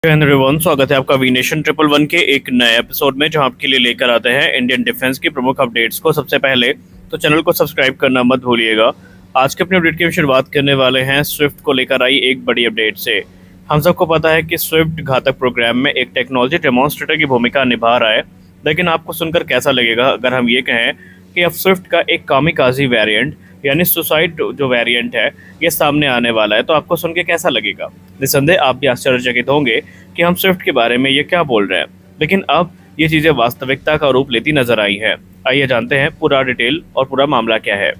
जय हिंद एवरीवन, स्वागत है आपका वी नेशन 111 के एक नए एपिसोड में, जहां आपके लिए लेकर आते हैं इंडियन डिफेंस की प्रमुख अपडेट्स को। सबसे पहले तो चैनल को सब्सक्राइब करना मत भूलिएगा। आज के अपने अपडेट की शुरुआत करने वाले हैं स्विफ्ट को लेकर आई एक बड़ी अपडेट से। हम सबको पता है कि स्विफ्ट घातक प्रोग्राम में एक टेक्नोलॉजी डेमोन्स्ट्रेटर की भूमिका निभा रहा है, लेकिन आपको सुनकर कैसा लगेगा अगर हम ये कहें कि अब स्विफ्ट का एक कामिकाजी वेरिएंट यानी सुसाइड जो वेरिएंट है ये सामने आने वाला है। तो आपको सुन के कैसा लगेगा? निसंदेह आप भी आश्चर्यचकित होंगे कि हम स्विफ्ट के बारे में ये क्या बोल रहे हैं, लेकिन अब ये चीज़ें वास्तविकता का रूप लेती नजर आई है। आइए जानते हैं पूरा डिटेल और पूरा मामला क्या है।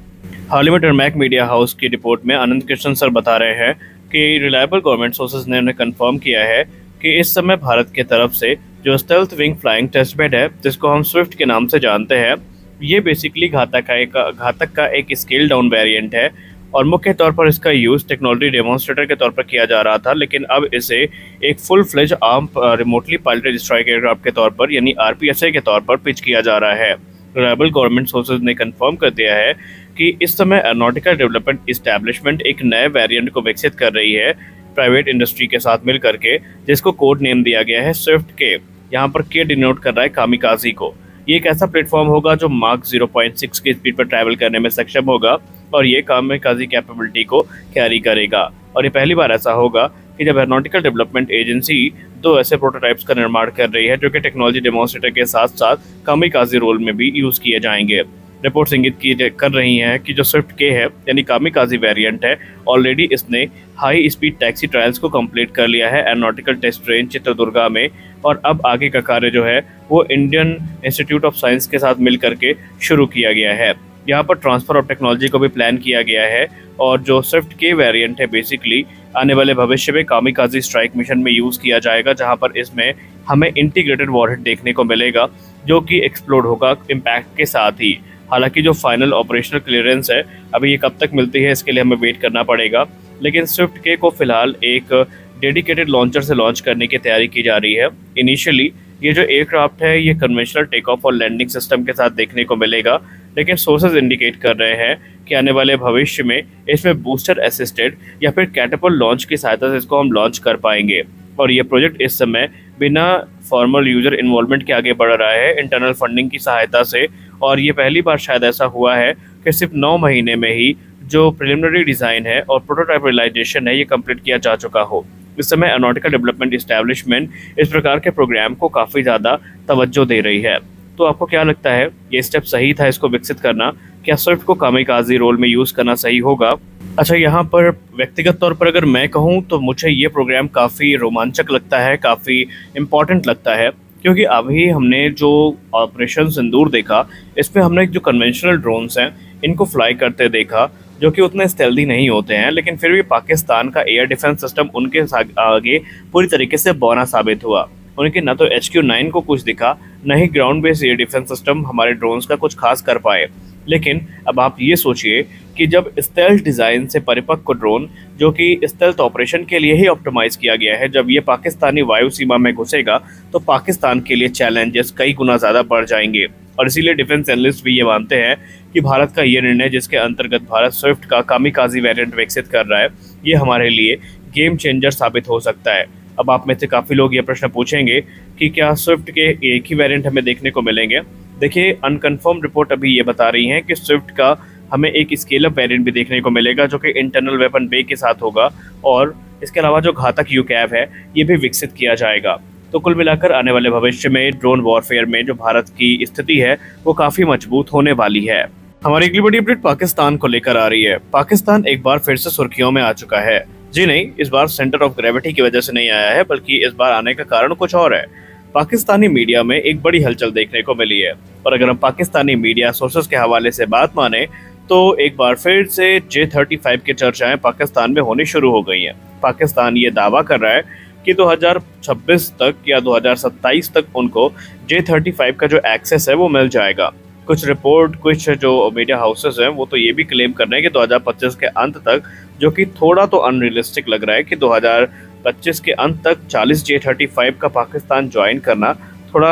हाल ही में टर्मैक मीडिया हाउस की रिपोर्ट में आनंद कृष्ण सर बता रहे हैं कि रिलायबल गवर्नमेंट सोर्सेज ने उन्हें कंफर्म किया है कि इस समय भारत की तरफ से जो stealth wing flying test bed है, जिसको हम स्विफ्ट के नाम से जानते हैं, ये बेसिकली घातक का एक स्केल डाउन वेरिएंट है और मुख्य तौर पर इसका यूज़ टेक्नोलॉजी डेमोन्स्ट्रेटर के तौर पर किया जा रहा था, लेकिन अब इसे एक full fledge arm remotely piloted strike aircraft के तौर पर यानी आरपीएसए के तौर पर पिच किया जा रहा है। रिलायबल गवर्नमेंट सोर्सेज ने कंफर्म कर दिया है कि इस समय एरोनॉटिकल डेवलपमेंट इस्टेब्लिशमेंट एक नए वेरिएंट को विकसित कर रही है प्राइवेट इंडस्ट्री के साथ मिल करके, जिसको कोड नेम दिया गया है स्विफ्ट के। यहाँ पर के डिनोट कर रहा है कामिकाजी को। ये एक ऐसा प्लेटफॉर्म होगा जो मार्क 0.6 की स्पीड पर ट्रैवल करने में सक्षम होगा और ये कामिकाजी कैपेबिलिटी को कैरी करेगा। और ये पहली बार ऐसा होगा कि जब एरोनॉटिकल डेवलपमेंट एजेंसी दो ऐसे प्रोटोटाइप्स का निर्माण कर रही है जो कि टेक्नोलॉजी डेमोन्स्ट्रेटर के साथ साथ कामिकाजी रोल में भी यूज़ किए जाएंगे। रिपोर्ट्स इंगित कर रही हैं कि जो स्विफ्ट के है यानी कामिकाजी वेरिएंट है, ऑलरेडी इसने हाई स्पीड टैक्सी ट्रायल्स को कंप्लीट कर लिया है एरोनॉटिकल टेस्ट रेंज चित्रदुर्गा में, और अब आगे का कार्य जो है वो इंडियन इंस्टीट्यूट ऑफ साइंस के साथ मिल करके शुरू किया गया है। यहाँ पर ट्रांसफ़र ऑफ टेक्नोलॉजी को भी प्लान किया गया है और जो स्विफ्ट के वेरिएंट है बेसिकली आने वाले भविष्य में कामिकाजी स्ट्राइक मिशन में यूज़ किया जाएगा, जहाँ पर इसमें हमें इंटीग्रेटेड वॉरहेड देखने को मिलेगा जो कि एक्सप्लोड होगा इम्पैक्ट के साथ ही। हालांकि जो फाइनल ऑपरेशनल क्लियरेंस है अभी ये कब तक मिलती है इसके लिए हमें वेट करना पड़ेगा, लेकिन स्विफ्ट के को फिलहाल एक डेडिकेटेड लॉन्चर से लॉन्च करने की तैयारी की जा रही है। इनिशियली ये जो एयरक्राफ्ट है ये कन्वेंशनल टेक ऑफ और लैंडिंग सिस्टम के साथ देखने को मिलेगा, लेकिन सोर्सेज इंडिकेट कर रहे हैं कि आने वाले भविष्य में इसमें बूस्टर असिस्टेड या फिर कैटapult लॉन्च की सहायता से इसको हम लॉन्च कर पाएंगे। और ये प्रोजेक्ट इस समय बिना फॉर्मल यूजर इन्वॉल्वमेंट के आगे बढ़ रहा है इंटरनल फंडिंग की सहायता से, और ये पहली बार शायद ऐसा हुआ है कि सिर्फ 9 महीने में ही जो प्रिलिमिनरी डिज़ाइन है और प्रोटोटाइप रियलाइजेशन है ये कंप्लीट किया जा चुका हो। इस समय एरोनॉटिकल डेवलपमेंट इस्टेब्लिशमेंट इस प्रकार के प्रोग्राम को काफ़ी ज़्यादा तवज्जो दे रही है। तो आपको क्या लगता है, ये स्टेप सही था इसको विकसित करना? क्या स्विफ्ट को कामिकाजी रोल में यूज़ करना सही होगा? अच्छा, यहाँ पर व्यक्तिगत तौर पर अगर मैं कहूँ तो मुझे ये प्रोग्राम काफ़ी रोमांचक लगता है, काफ़ी इम्पॉर्टेंट लगता है, क्योंकि अभी हमने जो ऑपरेशन सिंदूर देखा इसमें हमने जो कन्वेंशनल ड्रोन्स हैं इनको फ्लाई करते देखा जो कि उतने स्टेल्दी नहीं होते हैं, लेकिन फिर भी पाकिस्तान का एयर डिफेंस सिस्टम उनके आगे पूरी तरीके से बौना साबित हुआ। उनके न तो HQ-9 को कुछ दिखा, न ही ground based air defence system हमारे ड्रोन्स का कुछ खास कर पाए। लेकिन अब आप ये सोचिए कि जब स्टेल्थ डिज़ाइन से परिपक्व ड्रोन जो कि स्टेल्थ ऑपरेशन के लिए ही ऑप्टिमाइज किया गया है, जब ये पाकिस्तानी वायु सीमा में घुसेगा तो पाकिस्तान के लिए चैलेंजेस कई गुना ज़्यादा बढ़ जाएंगे। और इसीलिए डिफेंस एनालिस्ट भी ये मानते हैं कि भारत का ये निर्णय, जिसके अंतर्गत भारत स्विफ्ट का कामिकाजी वेरिएंट विकसित कर रहा है, ये हमारे लिए गेम चेंजर साबित हो सकता है। अब आप में से काफ़ी लोग ये प्रश्न पूछेंगे कि क्या स्विफ्ट के एक ही वेरिएंट हमें देखने को मिलेंगे? देखिए, अनकन्फर्म रिपोर्ट अभी ये बता रही हैं कि स्विफ्ट का हमें एक स्केल अप वेरिएंट भी देखने को मिलेगा जो कि इंटरनल वेपन बे के साथ होगा, और इसके अलावा जो घातक यूकैव है ये भी विकसित किया जाएगा। तो कुल मिलाकर आने वाले भविष्य में ड्रोन वॉरफेयर में जो भारत की स्थिति है वो काफ़ी मजबूत होने वाली है। हमारी अगली बड़ी अपडेट पाकिस्तान को लेकर आ रही है। पाकिस्तान एक बार फिर से सुर्खियों में आ चुका है। जी नहीं, इस बार सेंटर ऑफ ग्रेविटी की वजह से नहीं आया है, बल्कि इस बार आने का कारण कुछ और है। पाकिस्तानी मीडिया में एक बड़ी हलचल देखने को मिली है, और अगर हम पाकिस्तानी मीडिया सोर्सेज के हवाले से बात माने तो एक बार फिर से J-35 की चर्चाएं पाकिस्तान में होनी शुरू हो गई हैं। पाकिस्तान ये दावा कर रहा है कि 2026 तक या 2027 तक उनको J-35 का जो एक्सेस है वो मिल जाएगा। कुछ जो मीडिया हाउसेस हैं वो तो ये भी क्लेम कर रहे हैं कि 2025 के अंत तक, जो कि थोड़ा तो अनरियलिस्टिक लग रहा है कि 2025 के अंत तक 40 J-35 का पाकिस्तान ज्वाइन करना थोड़ा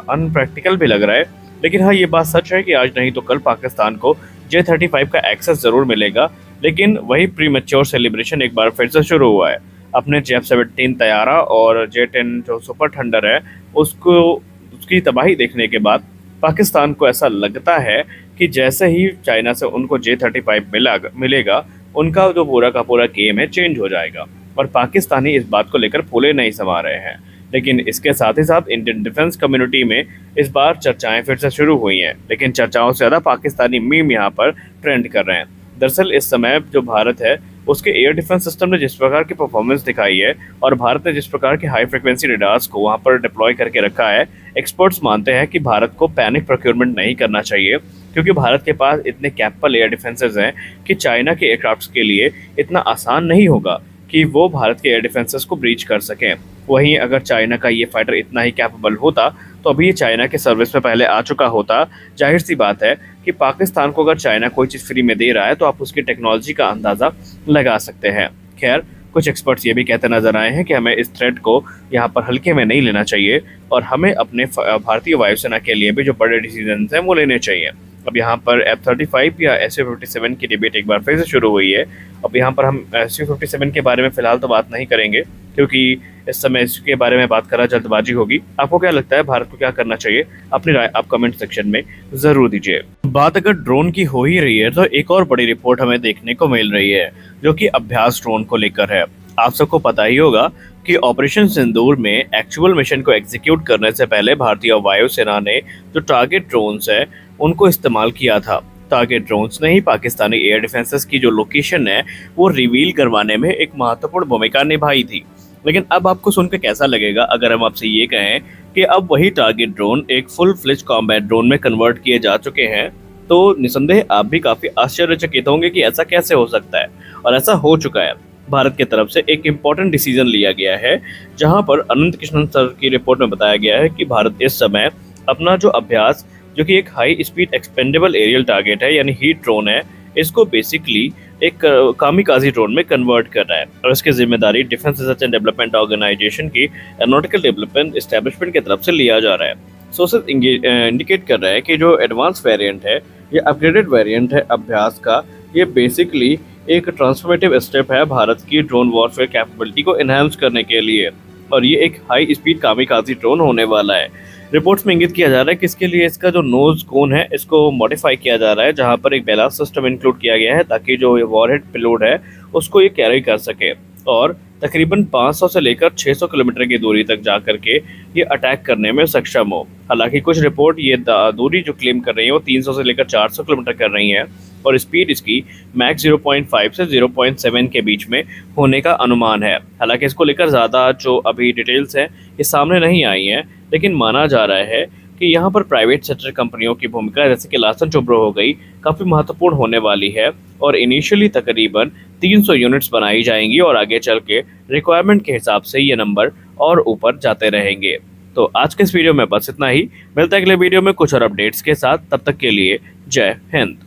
अनप्रैक्टिकल भी लग रहा है। लेकिन हाँ, ये बात सच है कि आज नहीं तो कल पाकिस्तान को J-35 का एक्सेस ज़रूर मिलेगा, लेकिन वही प्री मैच्योर सेलिब्रेशन एक बार फिर से शुरू हुआ है। अपने J-17 तैयारा और J-10 जो सुपर थंडर है उसकी तबाही देखने के बाद पाकिस्तान को ऐसा लगता है कि जैसे ही चाइना से उनको J-35 मिलेगा, उनका जो पूरा का पूरा गेम है चेंज हो जाएगा और पाकिस्तानी इस बात को लेकर फूले नहीं समा रहे हैं। लेकिन इसके साथ ही साथ इंडियन डिफेंस कम्युनिटी में इस बार चर्चाएं फिर से शुरू हुई हैं, लेकिन चर्चाओं से ज़्यादा पाकिस्तानी मीम यहाँ पर ट्रेंड कर रहे हैं। दरअसल इस समय जो भारत है उसके एयर डिफेंस सिस्टम ने जिस प्रकार की परफॉर्मेंस दिखाई है और भारत ने जिस प्रकार के हाई फ्रिक्वेंसी रेडार्स को वहाँ पर डिप्लॉय करके रखा है, एक्सपर्ट्स मानते हैं कि भारत को पैनिक प्रोक्योरमेंट नहीं करना चाहिए, क्योंकि भारत के पास इतने कैपेबल एयर डिफेंसेस हैं कि चाइना के एयरक्राफ्ट्स के लिए इतना आसान नहीं होगा कि वो भारत के एयर डिफेंसेस को ब्रीच कर सकें। वहीं अगर चाइना का ये फाइटर इतना ही कैपेबल होता तो अभी ये चाइना के सर्विस में पहले आ चुका होता। जाहिर सी बात है कि पाकिस्तान को अगर चाइना कोई चीज़ फ्री में दे रहा है तो आप उसकी टेक्नोलॉजी का अंदाज़ा लगा सकते हैं। खैर, कुछ एक्सपर्ट्स ये भी कहते नजर आए हैं कि हमें इस थ्रेट को यहाँ पर हल्के में नहीं लेना चाहिए और हमें अपने भारतीय वायुसेना के लिए भी जो बड़े डिसीजन हैं वो लेने चाहिए। अब यहाँ पर F-35 या Su-57 की डिबेट एक बार फिर से शुरू हुई है। अब यहाँ पर हम Su-57 के बारे में फ़िलहाल तो बात नहीं करेंगे, क्योंकि इस समय इसके बारे में बात करा जल्दबाजी होगी। आपको क्या लगता है भारत को क्या करना चाहिए? अपनी राय आप कमेंट सेक्शन में ज़रूर दीजिए। बात अगर ड्रोन की हो ही रही है तो एक और बड़ी रिपोर्ट हमें देखने को मिल रही है, जो कि अभ्यास ड्रोन को लेकर है। आप सबको पता ही होगा कि ऑपरेशन सिंदूर में एक्चुअल मिशन को एग्जीक्यूट करने से पहले भारतीय वायुसेना ने जो टारगेट ड्रोन्स है उनको इस्तेमाल किया था। टारगेट ड्रोन्स ने ही पाकिस्तानी एयर डिफेंसेस की जो लोकेशन है वो रिवील करवाने में एक महत्वपूर्ण भूमिका निभाई थी। लेकिन अब आपको सुनकर कैसा लगेगा अगर हम आपसे ये कहें कि अब वही टारगेट ड्रोन एक फुल फ्लेज कॉम्बैट ड्रोन में कन्वर्ट किए जा चुके हैं? तो निसंदेह आप भी काफ़ी आश्चर्यचकित होंगे कि ऐसा कैसे हो सकता है, और ऐसा हो चुका है। भारत की तरफ से एक इम्पॉर्टेंट डिसीजन लिया गया है, जहां पर अनंत कृष्णन सर की रिपोर्ट में बताया गया है कि भारत इस समय अपना जो अभ्यास, जो कि एक high speed expendable aerial target है यानी हीट ड्रोन है, इसको बेसिकली एक कामिकाजी ड्रोन में कन्वर्ट कर रहा है और इसकी जिम्मेदारी defence research and development organisation की एरोनॉटिकल डेवलपमेंट एस्टेब्लिशमेंट की तरफ से लिया जा रहा है। सोर्सेज इंडिकेट कर रहा है कि जो एडवांस वेरिएंट है या अपग्रेडेड वेरिएंट है अभ्यास का, ये बेसिकली एक ट्रांसफॉर्मेटिव स्टेप है भारत की ड्रोन वॉरफेयर कैपेबिलिटी को एनहांस करने के लिए, और ये एक हाई स्पीड कामिकाजी ड्रोन होने वाला है। रिपोर्ट्स में इंगित किया जा रहा है कि इसके लिए इसका जो नोज कोन है इसको मॉडिफाई किया जा रहा है, जहां पर एक बैलास्ट सिस्टम इंक्लूड किया गया है ताकि जो वॉरहेड पेलोड है उसको ये कैरी कर सके और तकरीबन 500 से लेकर 600 किलोमीटर की दूरी तक जा करके ये अटैक करने में सक्षम हो। हालांकि कुछ रिपोर्ट ये दूरी जो क्लेम कर रही है वो 300 से लेकर 400 किलोमीटर कर रही है और स्पीड इसकी मैक्स 0.5 से 0.7 के बीच में होने का अनुमान है। हालांकि इसको लेकर ज़्यादा जो अभी डिटेल्स हैं ये सामने नहीं आई हैं, लेकिन माना जा रहा है कि यहाँ पर प्राइवेट सेक्टर कंपनियों की भूमिका, जैसे कि लार्सन टुब्रो हो गई, काफ़ी महत्वपूर्ण होने वाली है और इनिशियली तकरीबन 300 यूनिट्स बनाई जाएंगी और आगे चल के रिक्वायरमेंट के हिसाब से ये नंबर और ऊपर जाते रहेंगे। तो आज के इस वीडियो में बस इतना ही। मिलता है अगले वीडियो में कुछ और अपडेट्स के साथ। तब तक के लिए जय हिंद।